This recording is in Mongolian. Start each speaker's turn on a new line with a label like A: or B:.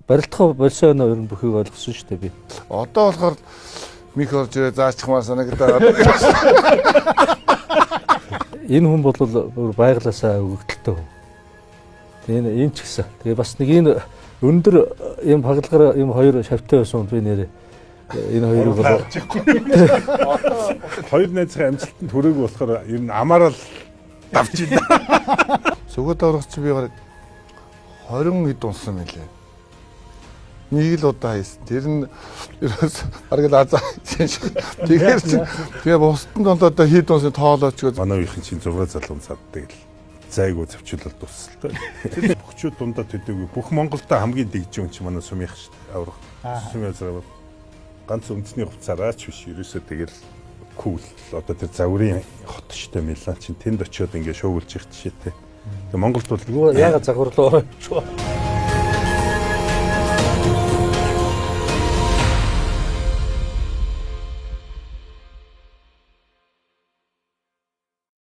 A: барилдах болсон өнөө ер нь бүхийг ойлгосон шүү дээ би.
B: Одоо болохоор мих орж ирээ заачмаар санагдаад.
A: Энэ хүн бол байглаасаа өгөгдөлтөө хүн. Тэгээ энэ ч гэсэн. Тэгээ бас нэг энэ өндөр юм хагалгаар юм хоёр шавтай байсан би нэрээ энэ хоёрыг бол
C: хоёр найзын амжилтанд хүрээгүй болохоор ер нь амаараа л давж байна.
B: Сүгэд орох чи би 20 хэд унсан мэлээ. Нэг л удаа хийсэн. Тэр нь ерөөс бараг л азаа хийсэн. Тэгэхээр чи тэгээ бусдын донд одоо хэд унсан тоолооч гэж
C: манай үеийн чинь 6 залуун цаддаг л зайгүй зөвчлөл дуусалтай. Тэр бөхчүүд дундаа төдөөгүй бүх Монголда хамгийн дэгж юм чи манай сумынх шүү дээ. Аврах. Сумын зэрэг ганц үндэсний хувцаараа ч биш ерөөсөө тэгэл кул одоо тэр загварын хот штэ Милан чинь тэнд очиод ингээ шуугуулж их жишээтэй. Тэгээ Монголд бол
A: яагаад загварлаа.